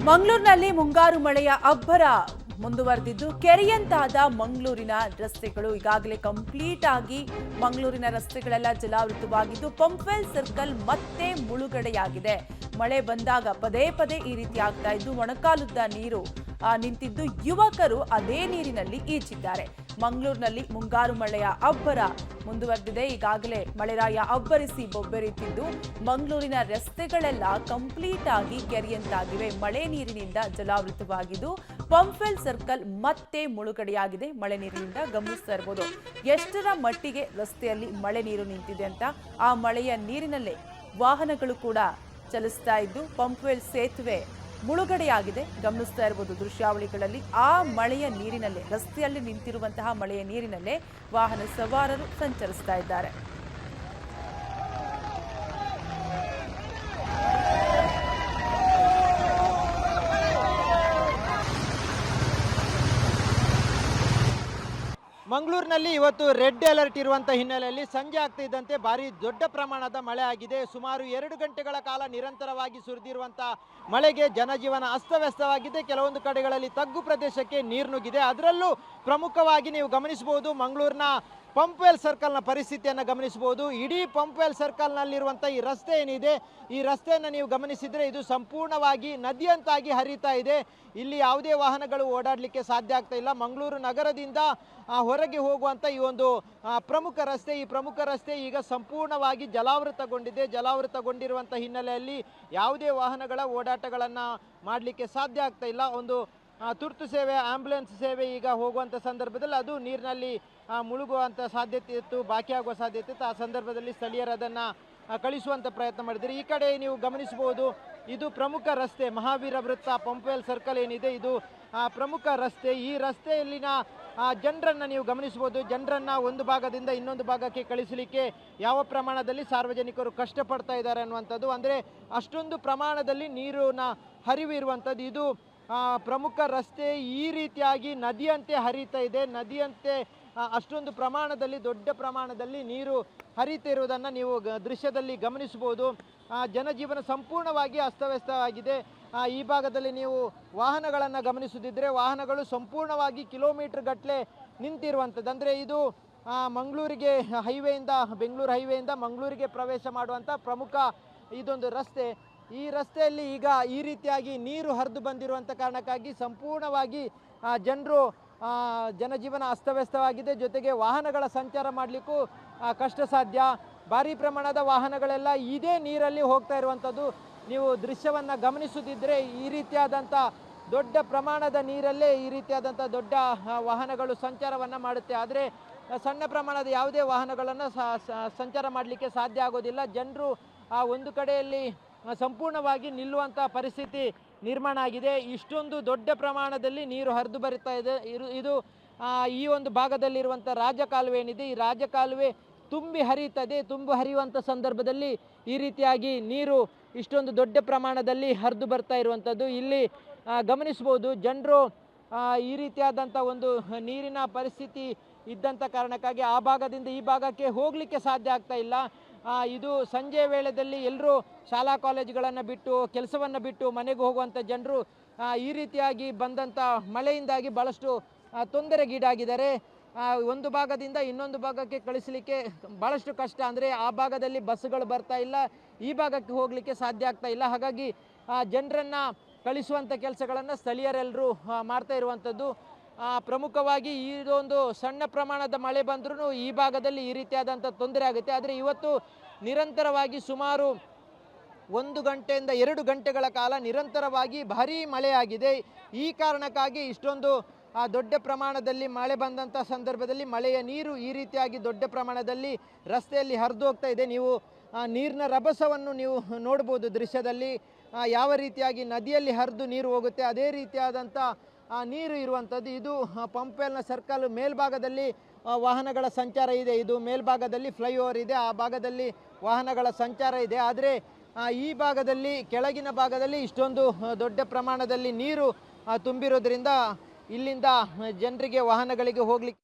ಮಂಗಳೂರಿನಲ್ಲಿ ಮುಂಗಾರು ಮಳೆಯ ಅಬ್ಬರ ಮುಂದುವರೆದಿದ್ದು ಕೆರೆಯಂತಾದ ಮಂಗಳೂರಿನ ರಸ್ತೆಗಳು ಈಗಾಗಲೇ ಕಂಪ್ಲೀಟ್ ಆಗಿ ಮಂಗಳೂರಿನ ರಸ್ತೆಗಳೆಲ್ಲ ಜಲಾವೃತವಾಗಿದ್ದು ಪಂಪ್ವೆಲ್ ಸರ್ಕಲ್ ಮತ್ತೆ ಮುಳುಗಡೆಯಾಗಿದೆ. ಮಳೆ ಬಂದಾಗ ಪದೇ ಪದೇ ಈ ರೀತಿ ಆಗ್ತಾ ಇದ್ದು ಮೊಣಕಾಲುದ್ದ ನೀರು ನಿಂತಿದ್ದು ಯುವಕರು ಅದೇ ನೀರಿನಲ್ಲಿ ಈಜಿದ್ದಾರೆ. ಮಂಗಳೂರಿನಲ್ಲಿ ಮುಂಗಾರು ಮಳೆಯ ಅಬ್ಬರ ಮುಂದುವರೆದಿದೆ. ಈಗಾಗಲೇ ಮಳೆರಾಯ ಅಬ್ಬರಿಸಿ ಬೊಬ್ಬೆರಿತಿದ್ದು ಮಂಗಳೂರಿನ ರಸ್ತೆಗಳೆಲ್ಲ ಕಂಪ್ಲೀಟ್ ಆಗಿ ಕೆರೆಯಂತಾಗಿವೆ. ಮಳೆ ನೀರಿನಿಂದ ಜಲಾವೃತವಾಗಿದ್ದು ಪಂಪ್ವೆಲ್ ಸರ್ಕಲ್ ಮತ್ತೆ ಮುಳುಗಡೆಯಾಗಿದೆ. ಮಳೆ ನೀರಿನಿಂದ ಗಮನಿಸ್ತಾ ಇರಬಹುದು ಎಷ್ಟರ ಮಟ್ಟಿಗೆ ರಸ್ತೆಯಲ್ಲಿ ಮಳೆ ನೀರು ನಿಂತಿದೆ ಅಂತ. ಆ ಮಳೆಯ ನೀರಿನಲ್ಲೇ ವಾಹನಗಳು ಕೂಡ ಚಲಿಸ್ತಾ ಇದ್ದು ಪಂಪ್ವೆಲ್ ಸೇತುವೆ ಮುಳುಗಡೆಯಾಗಿದೆ. ಗಮನಿಸ್ತಾ ಇರಬಹುದು ದೃಶ್ಯಾವಳಿಗಳಲ್ಲಿ. ಆ ಮಳೆಯ ನೀರಿನಲ್ಲೇ ರಸ್ತೆಯಲ್ಲಿ ನಿಂತಿರುವಂತಹ ಮಳೆಯ ನೀರಿನಲ್ಲೇ ವಾಹನ ಸವಾರರು ಸಂಚರಿಸ್ತಾ ಇದ್ದಾರೆ. ಮಂಗಳೂರಿನಲ್ಲಿ ಇವತ್ತು ರೆಡ್ ಅಲರ್ಟ್ ಇರುವಂಥ ಹಿನ್ನೆಲೆಯಲ್ಲಿ ಸಂಜೆ ಆಗ್ತಿದ್ದಂತೆ ಭಾರಿ ದೊಡ್ಡ ಪ್ರಮಾಣದ ಮಳೆ ಆಗಿದೆ. ಸುಮಾರು 2 ಗಂಟೆಗಳ ಕಾಲ ನಿರಂತರವಾಗಿ ಸುರಿದಿರುವಂಥ ಮಳೆಗೆ ಜನಜೀವನ ಅಸ್ತವ್ಯಸ್ತವಾಗಿದೆ. ಕೆಲವೊಂದು ಕಡೆಗಳಲ್ಲಿ ತಗ್ಗು ಪ್ರದೇಶಕ್ಕೆ ನೀರು ನುಗ್ಗಿದೆ. ಅದರಲ್ಲೂ ಪ್ರಮುಖವಾಗಿ ನೀವು ಗಮನಿಸಬಹುದು ಮಂಗಳೂರಿನ ಪಂಪ್ವೆಲ್ ಸರ್ಕಲ್ನ ಪರಿಸ್ಥಿತಿಯನ್ನು ಗಮನಿಸಬಹುದು. ಇಡೀ ಪಂಪ್ವೆಲ್ ಸರ್ಕಲ್ನಲ್ಲಿರುವಂಥ ಈ ರಸ್ತೆ ಏನಿದೆ, ಈ ರಸ್ತೆಯನ್ನು ನೀವು ಗಮನಿಸಿದರೆ ಇದು ಸಂಪೂರ್ಣವಾಗಿ ನದಿಯಂತಾಗಿ ಹರಿತಾ ಇದೆ. ಇಲ್ಲಿ ಯಾವುದೇ ವಾಹನಗಳು ಓಡಾಡಲಿಕ್ಕೆ ಸಾಧ್ಯ ಆಗ್ತಾ ಇಲ್ಲ. ಮಂಗಳೂರು ನಗರದಿಂದ ಹೊರಗೆ ಹೋಗುವಂಥ ಈ ಒಂದು ಪ್ರಮುಖ ರಸ್ತೆ, ಈ ಪ್ರಮುಖ ರಸ್ತೆ ಈಗ ಸಂಪೂರ್ಣವಾಗಿ ಜಲಾವೃತಗೊಂಡಿದೆ. ಜಲಾವೃತಗೊಂಡಿರುವಂಥ ಹಿನ್ನೆಲೆಯಲ್ಲಿ ಯಾವುದೇ ವಾಹನಗಳ ಓಡಾಟಗಳನ್ನು ಮಾಡಲಿಕ್ಕೆ ಸಾಧ್ಯ ಆಗ್ತಾ ಇಲ್ಲ. ಒಂದು ತುರ್ತು ಸೇವೆ, ಆಂಬ್ಯುಲೆನ್ಸ್ ಸೇವೆ ಈಗ ಹೋಗುವಂಥ ಸಂದರ್ಭದಲ್ಲಿ ಅದು ನೀರಿನಲ್ಲಿ ಮುಳುಗುವಂಥ ಸಾಧ್ಯತೆ ಇತ್ತು, ಬಾಕಿಯಾಗುವ ಸಾಧ್ಯತೆ ಇತ್ತು. ಆ ಸಂದರ್ಭದಲ್ಲಿ ಸ್ಥಳೀಯರು ಅದನ್ನು ಕಳಿಸುವಂಥ ಪ್ರಯತ್ನ ಮಾಡಿದ್ದಾರೆ. ಈ ಕಡೆ ನೀವು ಗಮನಿಸಬಹುದು ಇದು ಪ್ರಮುಖ ರಸ್ತೆ, ಮಹಾವೀರ ವೃತ್ತ, ಪಂಪ್ವೆಲ್ ಸರ್ಕಲ್ ಏನಿದೆ ಇದು ಪ್ರಮುಖ ರಸ್ತೆ. ಈ ರಸ್ತೆಯಲ್ಲಿನ ಜನರನ್ನು ನೀವು ಗಮನಿಸಬಹುದು. ಜನರನ್ನು ಒಂದು ಭಾಗದಿಂದ ಇನ್ನೊಂದು ಭಾಗಕ್ಕೆ ಕಳಿಸಲಿಕ್ಕೆ ಯಾವ ಪ್ರಮಾಣದಲ್ಲಿ ಸಾರ್ವಜನಿಕರು ಕಷ್ಟಪಡ್ತಾ ಇದ್ದಾರೆ ಅನ್ನುವಂಥದ್ದು. ಅಂದರೆ ಅಷ್ಟೊಂದು ಪ್ರಮಾಣದಲ್ಲಿ ನೀರಿನ ಹರಿವು ಇರುವಂಥದ್ದು. ಇದು ಪ್ರಮುಖ ರಸ್ತೆ ಈ ರೀತಿಯಾಗಿ ನದಿಯಂತೆ ಹರಿತಾ ಇದೆ. ನದಿಯಂತೆ ಅಷ್ಟೊಂದು ಪ್ರಮಾಣದಲ್ಲಿ, ದೊಡ್ಡ ಪ್ರಮಾಣದಲ್ಲಿ ನೀರು ಹರಿತಿರುವುದನ್ನು ನೀವು ದೃಶ್ಯದಲ್ಲಿ ಗಮನಿಸಬಹುದು. ಜನಜೀವನ ಸಂಪೂರ್ಣವಾಗಿ ಅಸ್ತವ್ಯಸ್ತವಾಗಿದೆ. ಈ ಭಾಗದಲ್ಲಿ ನೀವು ವಾಹನಗಳನ್ನು ಗಮನಿಸುತ್ತಿದ್ದರೆ ವಾಹನಗಳು ಸಂಪೂರ್ಣವಾಗಿ ಕಿಲೋಮೀಟರ್ ಗಟ್ಟಲೆ ನಿಂತಿರುವಂಥದ್ದು. ಅಂದರೆ ಇದು ಮಂಗಳೂರಿಗೆ ಹೈವೇಯಿಂದ, ಬೆಂಗಳೂರು ಹೈವೇಯಿಂದ ಮಂಗಳೂರಿಗೆ ಪ್ರವೇಶ ಮಾಡುವಂಥ ಪ್ರಮುಖ ಇದೊಂದು ರಸ್ತೆ. ಈ ರಸ್ತೆಯಲ್ಲಿ ಈಗ ಈ ರೀತಿಯಾಗಿ ನೀರು ಹರಿದು ಬಂದಿರುವಂಥ ಕಾರಣಕ್ಕಾಗಿ ಸಂಪೂರ್ಣವಾಗಿ ಜನಜೀವನ ಅಸ್ತವ್ಯಸ್ತವಾಗಿದೆ. ಜೊತೆಗೆ ವಾಹನಗಳ ಸಂಚಾರ ಮಾಡಲಿಕ್ಕೂ ಕಷ್ಟ ಸಾಧ್ಯ. ಭಾರಿ ಪ್ರಮಾಣದ ವಾಹನಗಳೆಲ್ಲ ಇದೇ ನೀರಲ್ಲಿ ಹೋಗ್ತಾ ಇರುವಂಥದ್ದು. ನೀವು ದೃಶ್ಯವನ್ನು ಗಮನಿಸುತ್ತಿದ್ದರೆ ಈ ರೀತಿಯಾದಂಥ ದೊಡ್ಡ ಪ್ರಮಾಣದ ನೀರಲ್ಲೇ ಈ ರೀತಿಯಾದಂಥ ದೊಡ್ಡ ವಾಹನಗಳು ಸಂಚಾರವನ್ನು ಮಾಡುತ್ತೆ. ಆದರೆ ಸಣ್ಣ ಪ್ರಮಾಣದ ಯಾವುದೇ ವಾಹನಗಳನ್ನು ಸಂಚಾರ ಮಾಡಲಿಕ್ಕೆ ಸಾಧ್ಯ ಆಗೋದಿಲ್ಲ. ಜನರು ಒಂದು ಕಡೆಯಲ್ಲಿ ಸಂಪೂರ್ಣವಾಗಿ ನಿಲ್ಲುವಂಥ ಪರಿಸ್ಥಿತಿ ನಿರ್ಮಾಣ ಆಗಿದೆ. ಇಷ್ಟೊಂದು ದೊಡ್ಡ ಪ್ರಮಾಣದಲ್ಲಿ ನೀರು ಹರಿದು ಬರುತ್ತಾ ಇದೆ. ಇದು ಈ ಒಂದು ಭಾಗದಲ್ಲಿರುವಂಥ ರಾಜಕಾಲುವೆ ಏನಿದೆ, ಈ ರಾಜಕಾಲುವೆ ತುಂಬಿ ಹರಿಯುತ್ತದೆ. ತುಂಬಿ ಹರಿಯುವಂಥ ಸಂದರ್ಭದಲ್ಲಿ ಈ ರೀತಿಯಾಗಿ ನೀರು ಇಷ್ಟೊಂದು ದೊಡ್ಡ ಪ್ರಮಾಣದಲ್ಲಿ ಹರಿದು ಬರ್ತಾ ಇರುವಂಥದ್ದು ಇಲ್ಲಿ ಗಮನಿಸ್ಬೋದು. ಜನರು ಈ ರೀತಿಯಾದಂಥ ಒಂದು ನೀರಿನ ಪರಿಸ್ಥಿತಿ ಇದ್ದಂಥ ಕಾರಣಕ್ಕಾಗಿ ಆ ಭಾಗದಿಂದ ಈ ಭಾಗಕ್ಕೆ ಹೋಗಲಿಕ್ಕೆ ಸಾಧ್ಯ ಆಗ್ತಾ ಇಲ್ಲ. ಇದು ಸಂಜೆ ವೇಳೆಯಲ್ಲಿ ಎಲ್ಲರೂ ಶಾಲಾ ಕಾಲೇಜುಗಳನ್ನು ಬಿಟ್ಟು, ಕೆಲಸವನ್ನು ಬಿಟ್ಟು ಮನೆಗೆ ಹೋಗುವಂಥ ಜನರು ಈ ರೀತಿಯಾಗಿ ಬಂದಂಥ ಮಳೆಯಿಂದಾಗಿ ಭಾಳಷ್ಟು ತೊಂದರೆಗೀಡಾಗಿದ್ದಾರೆ. ಒಂದು ಭಾಗದಿಂದ ಇನ್ನೊಂದು ಭಾಗಕ್ಕೆ ಕಳಿಸಲಿಕ್ಕೆ ಭಾಳಷ್ಟು ಕಷ್ಟ. ಅಂದರೆ ಆ ಭಾಗದಲ್ಲಿ ಬಸ್ಸುಗಳು ಬರ್ತಾ ಇಲ್ಲ, ಈ ಭಾಗಕ್ಕೆ ಹೋಗಲಿಕ್ಕೆ ಸಾಧ್ಯ ಆಗ್ತಾ ಇಲ್ಲ. ಹಾಗಾಗಿ ಜನರನ್ನು ಕಳಿಸುವಂಥ ಕೆಲಸಗಳನ್ನು ಸ್ಥಳೀಯರೆಲ್ಲರೂ ಮಾಡ್ತಾ ಇರುವಂಥದ್ದು. ಪ್ರಮುಖವಾಗಿ ಇದೊಂದು ಸಣ್ಣ ಪ್ರಮಾಣದ ಮಳೆ ಬಂದರೂ ಈ ಭಾಗದಲ್ಲಿ ಈ ರೀತಿಯಾದಂಥ ತೊಂದರೆ ಆಗುತ್ತೆ. ಆದರೆ ಇವತ್ತು ನಿರಂತರವಾಗಿ ಸುಮಾರು 1 ಗಂಟೆಯಿಂದ 2 ಗಂಟೆಗಳ ಕಾಲ ನಿರಂತರವಾಗಿ ಭಾರೀ ಮಳೆಯಾಗಿದೆ. ಈ ಕಾರಣಕ್ಕಾಗಿ ಇಷ್ಟೊಂದು ದೊಡ್ಡ ಪ್ರಮಾಣದಲ್ಲಿ ಮಳೆ ಬಂದಂಥ ಸಂದರ್ಭದಲ್ಲಿ ಮಳೆಯ ನೀರು ಈ ರೀತಿಯಾಗಿ ದೊಡ್ಡ ಪ್ರಮಾಣದಲ್ಲಿ ರಸ್ತೆಯಲ್ಲಿ ಹರಿದು ಹೋಗ್ತಾ ಇದೆ. ನೀವು ನೀರಿನ ರಭಸವನ್ನು ನೀವು ನೋಡ್ಬೋದು ದೃಶ್ಯದಲ್ಲಿ. ಯಾವ ರೀತಿಯಾಗಿ ನದಿಯಲ್ಲಿ ಹರಿದು ನೀರು ಹೋಗುತ್ತೆ ಅದೇ ರೀತಿಯಾದಂಥ ನೀರು ಇರುವಂಥದ್ದು. ಇದು ಪಂಪ್ವೆಲ್ನ ಸರ್ಕಲ್ ಮೇಲ್ಭಾಗದಲ್ಲಿ ವಾಹನಗಳ ಸಂಚಾರ ಇದೆ. ಇದು ಮೇಲ್ಭಾಗದಲ್ಲಿ ಫ್ಲೈಓವರ್ ಇದೆ, ಆ ಭಾಗದಲ್ಲಿ ವಾಹನಗಳ ಸಂಚಾರ ಇದೆ. ಆದರೆ ಈ ಭಾಗದಲ್ಲಿ, ಕೆಳಗಿನ ಭಾಗದಲ್ಲಿ ಇಷ್ಟೊಂದು ದೊಡ್ಡ ಪ್ರಮಾಣದಲ್ಲಿ ನೀರು ತುಂಬಿರೋದ್ರಿಂದ ಇಲ್ಲಿಂದ ಜನರಿಗೆ, ವಾಹನಗಳಿಗೆ ಹೋಗ್ಲಿಕ್ಕೆ